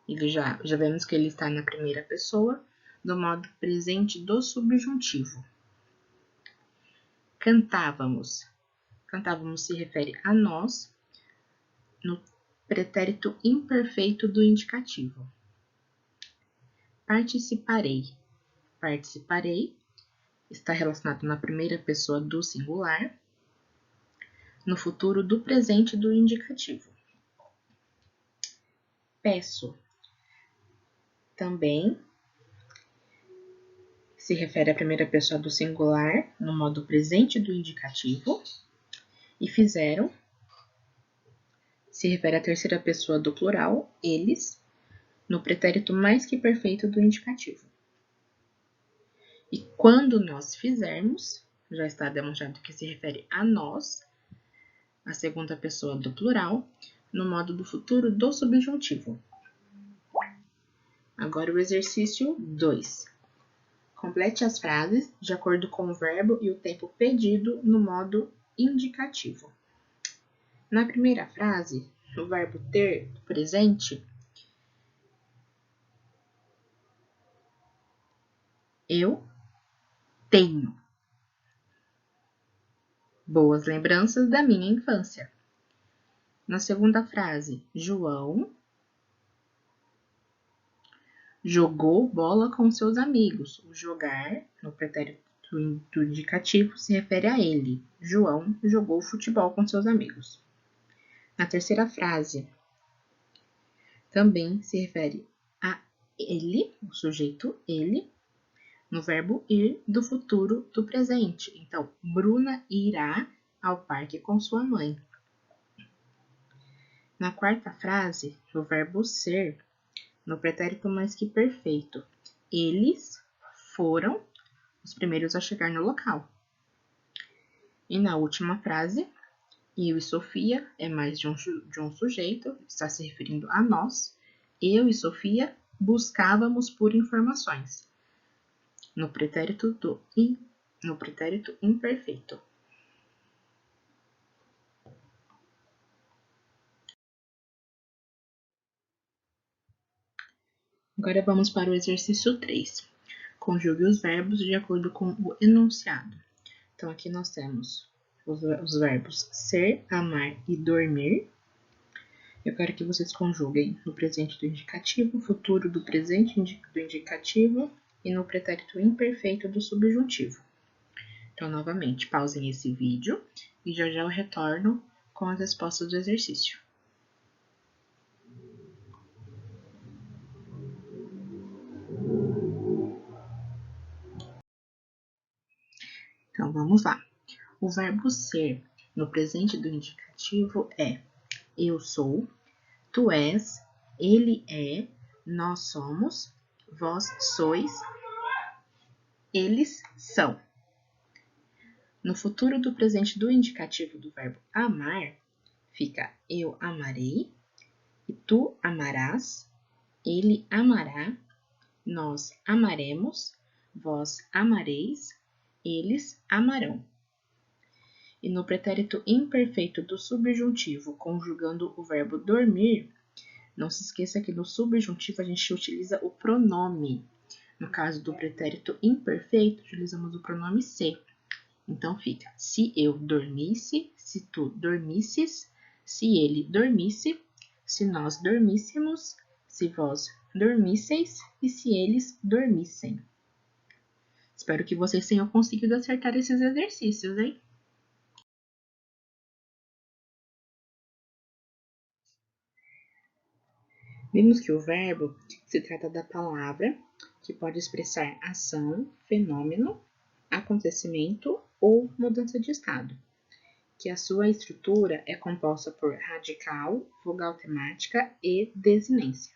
[SPEAKER 1] Ele já vemos que ele está na primeira pessoa, do modo presente do subjuntivo. Cantávamos. Cantávamos se refere a nós, no pretérito imperfeito do indicativo. Participarei. Participarei está relacionado na primeira pessoa do singular, no futuro do presente do indicativo. Peço. Também se refere à primeira pessoa do singular, no modo presente do indicativo. E fizeram se refere à terceira pessoa do plural, eles, no pretérito mais que perfeito do indicativo. E quando nós fizermos, já está demonstrado que se refere a nós, a segunda pessoa do plural, no modo do futuro do subjuntivo. Agora o exercício 2. Complete as frases de acordo com o verbo e o tempo pedido no modo indicativo. Na primeira frase, o verbo ter presente, eu tenho boas lembranças da minha infância. Na segunda frase, João jogou bola com seus amigos. O jogar, no pretérito do indicativo, se refere a ele. João jogou futebol com seus amigos. Na terceira frase, também se refere a ele, o sujeito ele, no verbo ir do futuro do presente. Então, Bruna irá ao parque com sua mãe. Na quarta frase, o verbo ser, no pretérito mais que perfeito. Eles foram os primeiros a chegar no local. E na última frase, eu e Sofia é mais de um sujeito, está se referindo a nós. Eu e Sofia buscávamos por informações. No pretérito imperfeito. Agora vamos para o exercício 3. Conjugue os verbos de acordo com o enunciado. Então, aqui nós temos os verbos ser, amar e dormir. Eu quero que vocês conjuguem no presente do indicativo, futuro do presente do indicativo e no pretérito imperfeito do subjuntivo. Então, novamente, pausem esse vídeo e já eu retorno com as respostas do exercício. Então, vamos lá. O verbo ser no presente do indicativo é eu sou, tu és, ele é, nós somos, vós sois, eles são. No futuro do presente do indicativo do verbo amar, fica eu amarei, e tu amarás, ele amará, nós amaremos, vós amareis, eles amarão. E no pretérito imperfeito do subjuntivo, conjugando o verbo dormir, não se esqueça que no subjuntivo a gente utiliza o pronome. No caso do pretérito imperfeito, utilizamos o pronome se. Então fica, se eu dormisse, se tu dormisses, se ele dormisse, se nós dormíssemos, se vós dormisseis e se eles dormissem. Espero que vocês tenham conseguido acertar esses exercícios, hein? Vimos que o verbo se trata da palavra que pode expressar ação, fenômeno, acontecimento ou mudança de estado, que a sua estrutura é composta por radical, vogal temática e desinência.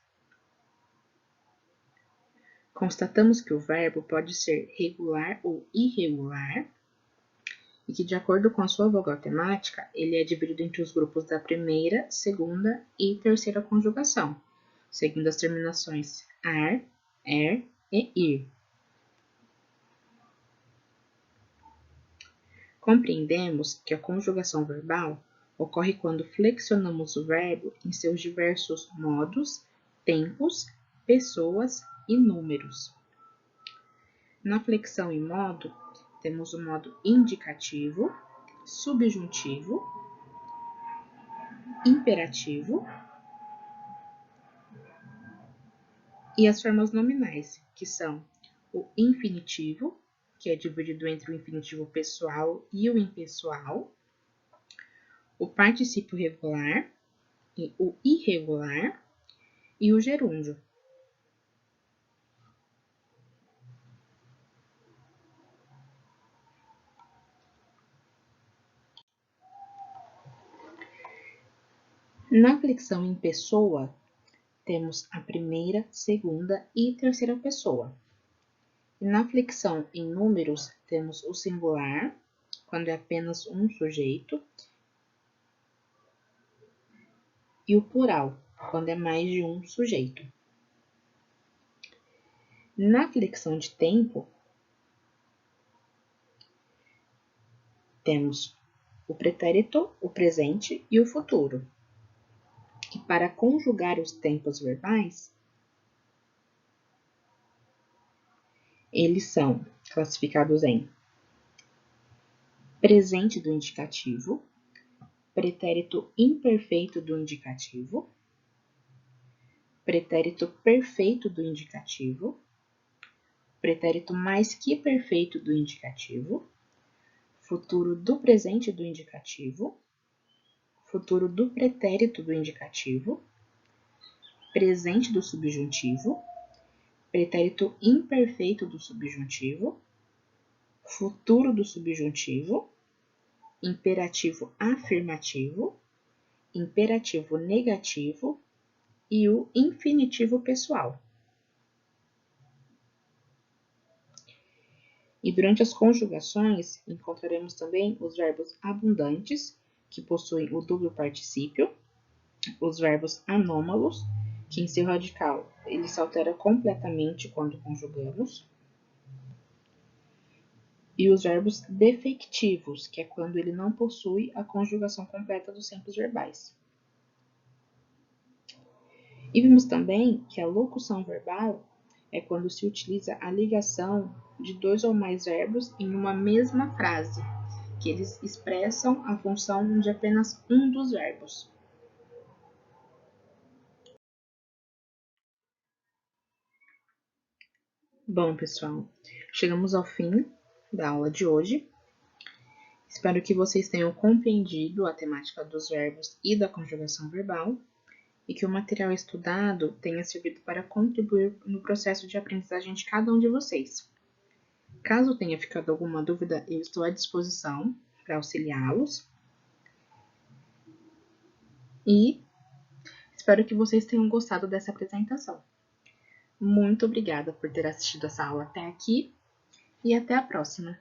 [SPEAKER 1] Constatamos que o verbo pode ser regular ou irregular e que, de acordo com a sua vogal temática, ele é dividido entre os grupos da primeira, segunda e terceira conjugação, seguindo as terminações ar, er e ir. Compreendemos que a conjugação verbal ocorre quando flexionamos o verbo em seus diversos modos, tempos, pessoas e números. Na flexão em modo, temos o modo indicativo, subjuntivo, imperativo e as formas nominais, que são o infinitivo, que é dividido entre o infinitivo pessoal e o impessoal, o particípio regular, e o irregular e o gerúndio. Na flexão em pessoa, temos a primeira, segunda e terceira pessoa. E na flexão em números, temos o singular, quando é apenas um sujeito, e o plural, quando é mais de um sujeito. Na flexão de tempo, temos o pretérito, o presente e o futuro, que para conjugar os tempos verbais, eles são classificados em presente do indicativo, pretérito imperfeito do indicativo, pretérito perfeito do indicativo, pretérito mais que perfeito do indicativo, futuro do presente do indicativo, futuro do pretérito do indicativo, presente do subjuntivo, pretérito imperfeito do subjuntivo, futuro do subjuntivo, imperativo afirmativo, imperativo negativo e o infinitivo pessoal. E durante as conjugações, encontraremos também os verbos abundantes, que possuem o duplo particípio, os verbos anômalos, que em seu radical ele se altera completamente quando conjugamos, e os verbos defectivos, que é quando ele não possui a conjugação completa dos tempos verbais. E vimos também que a locução verbal é quando se utiliza a ligação de dois ou mais verbos em uma mesma frase, que eles expressam a função de apenas um dos verbos. Bom, pessoal, chegamos ao fim da aula de hoje. Espero que vocês tenham compreendido a temática dos verbos e da conjugação verbal e que o material estudado tenha servido para contribuir no processo de aprendizagem de cada um de vocês. Caso tenha ficado alguma dúvida, eu estou à disposição para auxiliá-los. E espero que vocês tenham gostado dessa apresentação. Muito obrigada por ter assistido essa aula até aqui e até a próxima!